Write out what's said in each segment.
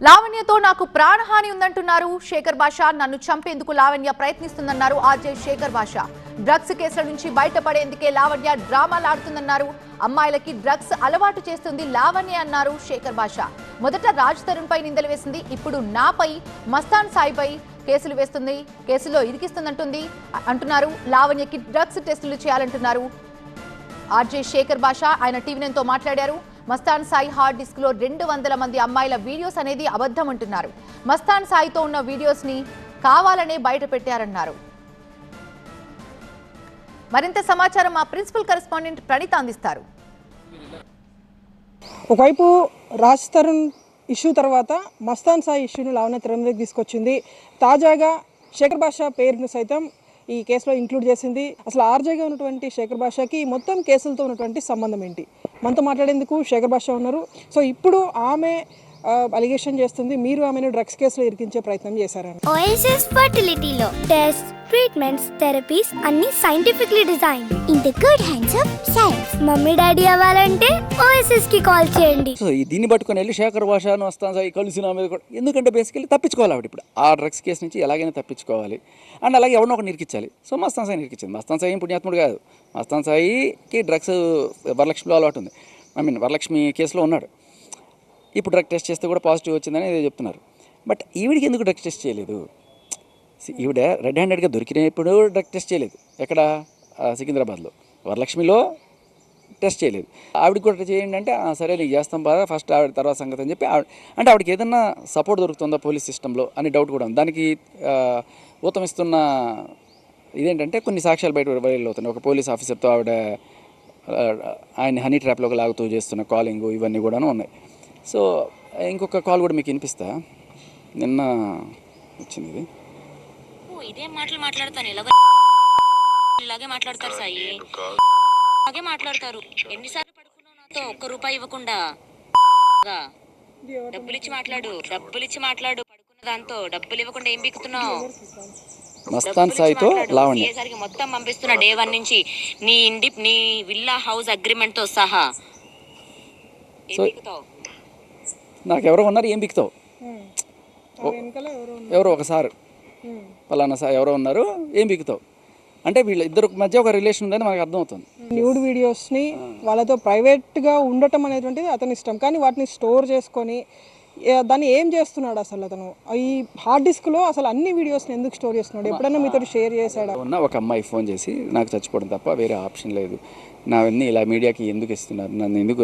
లావణ్యతో నాకు ప్రాణహాని ఉందంటున్నారు శేఖర్ భాషా. నన్ను చంపేందుకు లావణ్య ప్రయత్నిస్తుందన్నారు ఆర్జే శేఖర్ భాషా. డ్రగ్స్ కేసుల నుంచి బయటపడేందుకే లావణ్య డ్రామాలాడుతుందన్నారు. అమ్మాయిలకి డ్రగ్స్ అలవాటు చేస్తుంది లావణ్య అన్నారు శేఖర్ భాషా. మొదట రాజ్ తరుణ్ పై నిందలు వేసింది, ఇప్పుడు నాపై మస్తాన్ సాయిపై కేసులు వేస్తుంది, కేసులో ఇరికిస్తుందంటుంది అంటున్నారు. లావణ్యకి డ్రగ్స్ టెస్టులు చేయాలంటున్నారు ఆర్జే శేఖర్ భాషా. ఆయన టీవీ9తో మాట్లాడారు. మస్తాన్ సాయి హార్డ్ డిస్క్ లో 200 మంది అమ్మాయిల వీడియోస్ అనేది అబద్ధం అంటున్నారు. మస్తాన్ సాయితో ఉన్న వీడియోస్ ని కావాలనే బయట పెట్టారన్నారు. మరింత సమాచారం మా ప్రిన్సిపల్ కరెస్పాండెంట్ ప్రణీత అందిస్తారు. ఒకవైపు రాజ్ తరుణ్ ఇష్యూ తర్వాత మస్తాన్ సాయి ఇష్యూను లావణ్య తెర మీదకి తీసుకొచ్చింది. తాజాగా శేఖర్ భాషా పేరును సైతం ఈ కేసులో ఇంక్లూడ్ చేసింది. అసలు ఆర్జేగా ఉన్నటువంటి శేఖర్ భాషాకి మొత్తం కేసులతో ఉన్నటువంటి సంబంధం ఏంటి, మనతో మాట్లాడేందుకు శేఖర్ భాషా ఉన్నారు. సో ఇప్పుడు ఆమె అలిగేషన్ చేస్తుంది, మీరు ఆమెను డ్రగ్స్ కేసులో ఇరికించే ప్రయత్నం చేశారని. ఓఎస్ఎస్ ఫర్టిలిటీలో టెస్ట్, ట్రీట్మెంట్స్, థెరపీస్ అన్ని scientifically design in the good hands of science. Mummy daddy అవ్వాలంటే ఓఎస్ఎస్ కి కాల్ చేయండి. సో దీన్ని పట్టుకొని వెళ్ళి శేఖర్ భాషను వస్తాను సార్ కలిసిన మీద కూడా, ఎందుకంటే బేసికల్లీ తప్పించుకోవాలి ఆవిడ ఇప్పుడు ఆ డ్రగ్స్ కేసు నుంచి ఎలాగైనా తప్పించుకోవాలి అండ్ అలాగే ఎవరినో ఒకటి నిరికించాలి. సో మస్తాన్ సాయి నిరికించింది. మస్తాన్ సాయి పుణ్యాత్ముడు కాదు. మస్తాన్ సాయికి డ్రగ్స్ వరలక్ష్మిలో అలవాటు ఉంది. వరలక్ష్మి కేసులో ఉన్నాడు. ఇప్పుడు డ్రగ్ టెస్ట్ చేస్తే కూడా పాజిటివ్ వచ్చిందని ఏదో చెప్తున్నారు. బట్ ఈవిడికి ఎందుకు డ్రగ్ టెస్ట్ చేయలేదు? ఈవిడ రెడ్ హ్యాండెడ్గా దొరికినప్పుడు డ్రగ్ టెస్ట్ చేయలేదు. ఎక్కడ? సికింద్రాబాద్లో వరలక్ష్మిలో టెస్ట్ చేయలేదు. ఆవిడకి కూడా చేయండి అంటే సరే నీకు చేస్తాం బాగా, ఫస్ట్ ఆవిడ తర్వాత సంగతి అని చెప్పి అంటే ఆవిడకి ఏదన్నా సపోర్ట్ దొరుకుతుందా పోలీస్ సిస్టంలో అని డౌట్ కూడా ఉంది. దానికి ఊతమిస్తున్న ఇదేంటంటే కొన్ని సాక్ష్యాలు బయట అవుతున్నాయి. ఒక పోలీస్ ఆఫీసర్తో ఆవిడ ఆయన హనీ ట్రాప్లోకి లాగుతూ చేస్తున్న కాలింగ్ ఇవన్నీ కూడా ఉన్నాయి. సో ఇంకొక కాల్ కూడా మీకు వినిపిస్తా, నిన్న వచ్చింది ఇది. ఇదే మాటలు మాట్లాడతాను, ఇలాగే మాట్లాడతారు సాయి, అలాగే మాట్లాడతారు. ఎన్నిసార్లు పడుకున్నావు నాతో, ₹1 ఇవ్వకుండా? డబ్బులు ఇచ్చి మాట్లాడు, పడుకున్న దాంతో డబ్బులు ఇవ్వకుండా ఏం బిక్కుతున్నావు? మస్తాన్ సాయితో లావణ్య మొత్తం పంపిస్తున్నా డే 1 నుంచి నీ విల్లా హౌస్ అగ్రిమెంట్ తో సహా. నాకు ఎవరో ఉన్నారు, ఏం బిక్తావు? ఎవరో ఒకసారి పలానా సార్ ఎవరో ఉన్నారు, ఏం బిక్కుతావు అంటే వీళ్ళ ఇద్దరు మధ్య ఒక రిలేషన్ ఉందని మనకు అర్థమవుతుంది. న్యూడ్ వీడియోస్ని వాళ్ళతో ప్రైవేట్గా ఉండటం అనేటువంటిది అతని ఇష్టం, కానీ వాటిని స్టోర్ చేసుకొని దాన్ని ఏం చేస్తున్నాడు అసలు అతను? ఈ హార్డ్ డిస్క్లో అసలు అన్ని వీడియోస్ని ఎందుకు స్టోర్ చేస్తున్నాడు? ఎప్పుడైనా మీతో షేర్ చేశాడా? ఒక అమ్మాయి ఫోన్ చేసి నాకు చచ్చిపోవడం తప్ప వేరే ఆప్షన్ లేదు, నావన్నీ ఇలా మీడియాకి ఎందుకు ఇస్తున్నారు, నన్ను ఎందుకు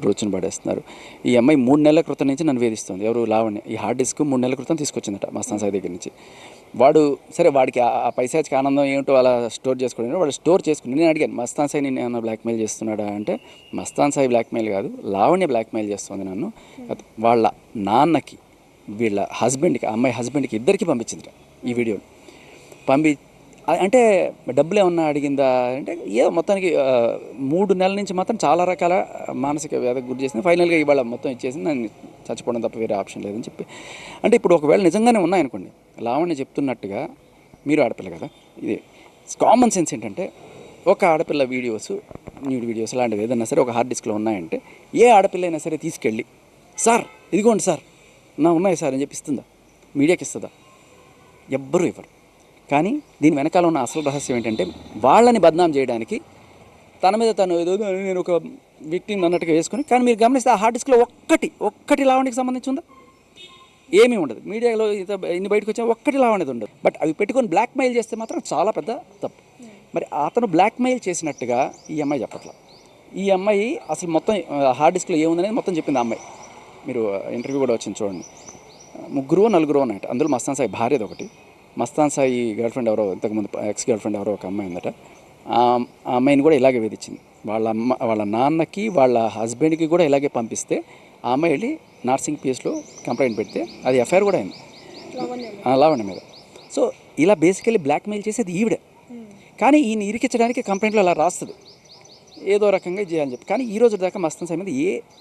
రోజున పడేస్తున్నారు. ఈ అమ్మాయి 3 నెలల క్రితం నుంచి నన్ను వేధిస్తుంది. ఎవరు? లావణ్య. ఈ హార్డ్ డిస్క్ 3 నెలల క్రితం తీసుకొచ్చిందట మస్తాన్ సాయి దగ్గర నుంచి. వాడు సరే వాడికి ఆ పైసాచికి ఆనందం ఏమిటో అలా స్టోర్ చేసుకోవడం, వాడు స్టోర్ చేసుకుని నేను అడిగాను మస్తాన్ సాయి నేను ఏమన్నా బ్లాక్మెయిల్ చేస్తున్నాడా అంటే, మస్తాన్ సాయి బ్లాక్మెయిల్ కాదు, లావణ్య బ్లాక్మెయిల్ చేస్తుంది నన్ను. వాళ్ళ నాన్నకి వీళ్ళ హస్బెండ్కి, అమ్మాయి హస్బెండ్కి ఇద్దరికి పంపించింది ఈ వీడియోని. అంటే డబ్బులు ఏమన్నా అడిగిందా అంటే మొత్తానికి 3 నెలల నుంచి మాత్రం చాలా రకాల మానసిక వ్యాధికి గురి చేసింది. ఫైనల్గా ఇవాళ మొత్తం ఇచ్చేసి నన్ను చచ్చిపోవడం తప్ప వేరే ఆప్షన్ లేదని చెప్పి. అంటే ఇప్పుడు ఒకవేళ నిజంగానే ఉన్నాయనుకోండి, లావణ్య చెప్తున్నట్టుగా, మీరు ఆడపిల్ల కదా, ఇది కామన్ సెన్స్ ఏంటంటే ఒక ఆడపిల్ల వీడియోస్, న్యూడ్ వీడియోస్ లాంటివి ఏదైనా సరే ఒక హార్డ్ డిస్క్లో ఉన్నాయంటే ఏ ఆడపిల్ల అయినా సరే తీసుకెళ్ళి సార్ ఇదిగోండి సార్ నా ఉన్నాయి సార్ అని చెప్పి ఇస్తుందా? మీడియాకి ఇస్తుందా? ఎవ్వరూ ఇవ్వరు. కానీ దీని వెనకాల ఉన్న అసలు రహస్యం ఏంటంటే వాళ్ళని బద్నాం చేయడానికి తన మీద తను ఏదో నేను ఒక విక్టిమ్ అన్నట్టుగా వేసుకుని, కానీ మీరు గమనిస్తే ఆ హార్డ్ డిస్క్లో ఒక్కటి లావణ్యకి సంబంధించి ఉందా? ఏమీ ఉండదు. మీడియాలో ఇన్ని బయటకు వచ్చా ఒక్కటి లావణ్యది ఉండదు. బట్ అవి పెట్టుకొని బ్లాక్మెయిల్ చేస్తే మాత్రం చాలా పెద్ద తప్పు. మరి అతను బ్లాక్మెయిల్ చేసినట్టుగా ఈ అమ్మాయి చెప్పట్లా. ఈ అమ్మాయి అసలు మొత్తం హార్డ్ డిస్క్లో ఏముందనేది మొత్తం చెప్పింది ఆ అమ్మాయి. మీరు ఇంటర్వ్యూ కూడా వచ్చింది చూడండి. 3-4 ఉన్నాయట. అందులో మస్తాన్ సాయి భార్యది ఒకటి, మస్తాన్ సాయి గర్ల్ఫ్రెండ్ ఎవరో, ఇంతకుముందు ఎక్స్ గర్ల్ఫ్రెండ్ ఎవరో ఒక అమ్మాయి ఉందట. ఆ అమ్మాయిని కూడా ఇలాగే వేధించింది. వాళ్ళ నాన్నకి వాళ్ళ హస్బెండ్కి కూడా ఇలాగే పంపిస్తే ఆ అమ్మాయి వెళ్ళి నార్సింగ్ పిఎస్లో కంప్లైంట్ పెడితే అది ఎఫ్ఐఆర్ కూడా అయింది లావణ్య మీద. సో ఇలా బేసికలీ బ్లాక్మెయిల్ చేసేది ఈవిడే. కానీ ఈయన ఇరికించడానికి కంప్లైంట్లో అలా రాస్తుంది ఏదో రకంగా చేయాలని చెప్పి. కానీ ఈ రోజు దాకా మస్తాన్ సాయి మీద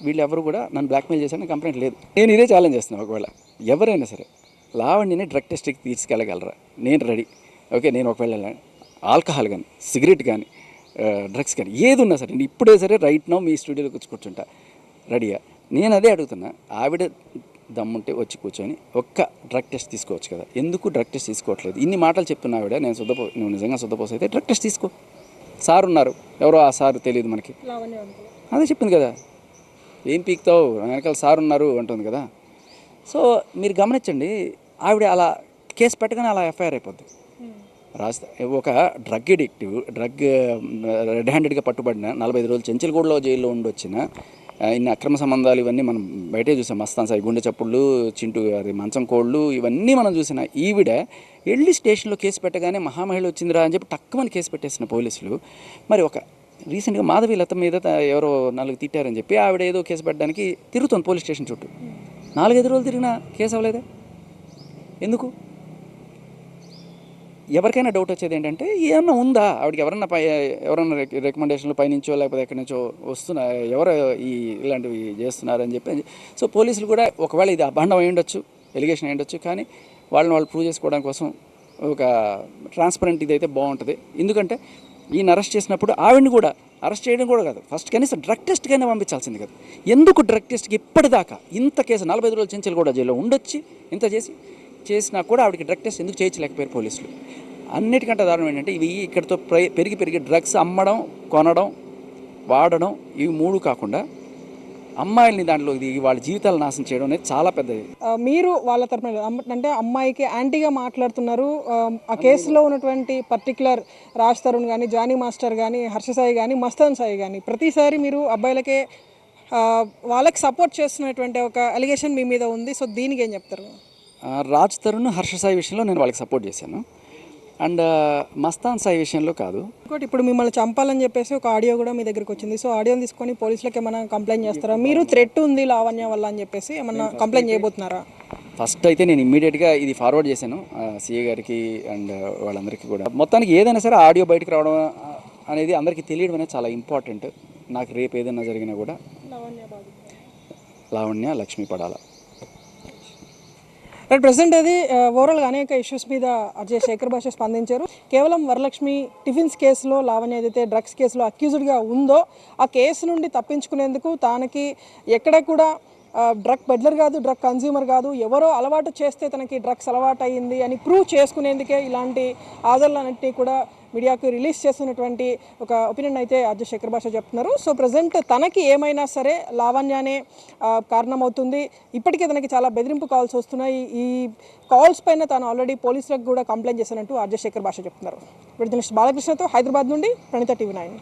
వీళ్ళు ఎవరు కూడా నన్ను బ్లాక్మెయిల్ చేశారని కంప్లైంట్ లేదు. నేను ఇదే ఛాలెంజ్ చేస్తున్నాను, ఒకవేళ ఎవరైనా సరే లావణ్యని డ్రగ్ టెస్ట్కి తీసుకెళ్ళగలరా? నేను రెడీ. ఓకే, నేను ఒకవేళ ఆల్కహాల్ కానీ, సిగరెట్ కానీ, డ్రగ్స్ కానీ ఏది ఉన్నా సరే, ఇప్పుడే సరే రైట్ నౌ మీ స్టూడియోలోకి వచ్చి కూర్చుంటా రెడీగా. నేను అదే అడుగుతున్నా, ఆవిడ దమ్ముంటే వచ్చి కూర్చొని ఒక్క డ్రగ్ టెస్ట్ తీసుకోవచ్చు కదా, ఎందుకు డ్రగ్ టెస్ట్ తీసుకోవట్లేదు? ఇన్ని మాటలు చెప్తున్నా ఆవిడ, నువ్వు నిజంగా శుద్ధపోస అయితే డ్రగ్ టెస్ట్ తీసుకో. సార్ ఉన్నారు, ఎవరో ఆ సార్ తెలియదు మనకి, అదే చెప్పింది కదా, ఏం పీకుతావు వెనకాల సార్ ఉన్నారు అంటుంది కదా. సో మీరు గమనించండి, ఆవిడ అలా కేసు పెట్టగానే అలా ఎఫ్ఐఆర్ అయిపోద్ది. ఒక డ్రగ్ ఎడిక్టివ్, రెడ్ హ్యాండెడ్గా పట్టుబడిన 45 రోజులు చెంచల్గూడలో జైల్లో ఉండొచ్చిన, ఇన్ని అక్రమ సంబంధాలు ఇవన్నీ మనం బయటే చూసాం. మస్తాన్ సాయి గుండె చప్పుళ్ళు, చింటూ గారి మంచం కోళ్ళు ఇవన్నీ మనం చూసిన ఈవిడ వెళ్ళి స్టేషన్లో కేసు పెట్టగానే మహామహిళ వచ్చిందిరా అని చెప్పి టక్కుమని కేసు పెట్టేసిన పోలీసులు. మరి ఒక రీసెంట్గా మాధవి లత మీద ఎవరో 4 తిట్టారని చెప్పి ఆవిడ ఏదో కేసు పెట్టడానికి తిరుగుతుంది పోలీస్ స్టేషన్ చుట్టూ. 4-5 రోజులు తిరిగినా కేసు అవ్వలేదే ఎందుకు? ఎవరికైనా డౌట్ వచ్చేది ఏంటంటే ఏమన్నా ఉందా ఆవిడకి, ఎవరన్నా రికమెండేషన్లు పైనుంచో లేకపోతే ఎక్కడి నుంచో వస్తున్నా, ఎవరు ఇలాంటివి చేస్తున్నారని చెప్పి. సో పోలీసులు కూడా ఒకవేళ ఇది అభాండం అయి ఉండొచ్చు, ఎలిగేషన్ అయి ఉండొచ్చు, కానీ వాళ్ళు ప్రూవ్ చేసుకోవడం కోసం ఒక ట్రాన్స్పరెంట్ ఇదైతే బాగుంటుంది. ఎందుకంటే ఈయన అరెస్ట్ చేసినప్పుడు ఆవిడని కూడా అరెస్ట్ చేయడం కూడా కాదు, ఫస్ట్ కనీసం డ్రగ్ టెస్ట్కైనా పంపించాల్సింది కదా. ఎందుకు డ్రగ్ టెస్ట్కి ఇప్పటిదాకా ఇంత కేసు 45 రోజులు చెంచల్గూడ జైల్లో ఉండొచ్చి ఇంత చేసినా కూడా ఆవిడకి డ్రగ్ టెస్ట్ ఎందుకు చేయించలేకపోయారు పోలీసులు? అన్నిటికంటే దారుణం ఏంటంటే ఇవి ఇక్కడితో పెరిగి డ్రగ్స్ అమ్మడం, కొనడం, వాడడం, ఇవి 3 కాకుండా అమ్మాయిల్ని దాంట్లో వాళ్ళ జీవితాలు నాశనం చేయడం అనేది చాలా పెద్దది. మీరు వాళ్ళ తరపున అంటే అమ్మాయికి యాంటీగా మాట్లాడుతున్నారు. ఆ కేసులో ఉన్నటువంటి పర్టికులర్ రాజ్ తరుణ్ కానీ, జానీ మాస్టర్ కానీ, హర్ష సాయి కానీ, మస్తాన్ సాయి కానీ ప్రతిసారి మీరు అబ్బాయిలకే వాళ్ళకి సపోర్ట్ చేస్తున్నటువంటి ఒక అలిగేషన్ మీ మీద ఉంది. సో దీనికి ఏం చెప్తారు? రాజ్ తరుణ్, హర్ష సాయి విషయంలో నేను వాళ్ళకి సపోర్ట్ చేశాను, అండ్ మస్తాన్ సాయి విషయంలో కాదు. ఇంకోటి, ఇప్పుడు మిమ్మల్ని చంపాలని చెప్పేసి ఒక ఆడియో కూడా మీ దగ్గరికి వచ్చింది. సో ఆడియోని తీసుకొని పోలీసులకు ఏమైనా కంప్లైంట్ చేస్తారా? మీరు థ్రెట్ ఉంది లావణ్య వల్ల అని చెప్పేసి ఏమన్నా కంప్లైంట్ చేయబోతున్నారా? ఫస్ట్ అయితే నేను ఇమ్మీడియట్గా ఇది ఫార్వర్డ్ చేశాను సిఏ గారికి అండ్ వాళ్ళందరికీ కూడా. మొత్తానికి ఏదైనా సరే ఆడియో బయటకు రావడం అనేది అందరికీ తెలియడం అనేది చాలా ఇంపార్టెంట్. నాకు రేపు ఏదైనా జరిగినా కూడా లావణ్య లక్ష్మి పడాల. రైట్, ప్రెసెంట్ అది ఓవరాల్గా అనేక ఇష్యూస్ మీద అజయ్ శేఖర్ భాష స్పందించారు. కేవలం వరలక్ష్మి టిఫిన్స్ కేసులో లావణ్య ఏదైతే డ్రగ్స్ కేసులో అక్యూజ్డ్గా ఉందో ఆ కేసు నుండి తప్పించుకునేందుకు తనకి ఎక్కడ కూడా డ్రగ్ పెడ్లర్ కాదు, డ్రగ్ కన్జ్యూమర్ కాదు, ఎవరో అలవాటు చేస్తే తనకి డ్రగ్స్ అలవాటు అయ్యింది అని ప్రూవ్ చేసుకునేందుకే ఇలాంటి ఆధారాలన్నింటినీ కూడా మీడియాకు రిలీజ్ చేస్తున్నటువంటి ఒక ఒపీనియన్ అయితే అజయ్ శేఖర్ భాష చెప్తున్నారు. సో ప్రజెంట్ తనకి ఏమైనా సరే లావణ్యనే కారణమవుతుంది. ఇప్పటికే తనకి చాలా బెదిరింపు కాల్స్ వస్తున్నాయి. ఈ కాల్స్ పైన తాను ఆల్రెడీ పోలీసులకు కూడా కంప్లైంట్ చేశానంటూ అజయ్ శేఖర్ భాష చెప్తున్నారు. జర్నలిస్ట్ బాలకృష్ణతో హైదరాబాద్ నుండి ప్రణీత, TV9.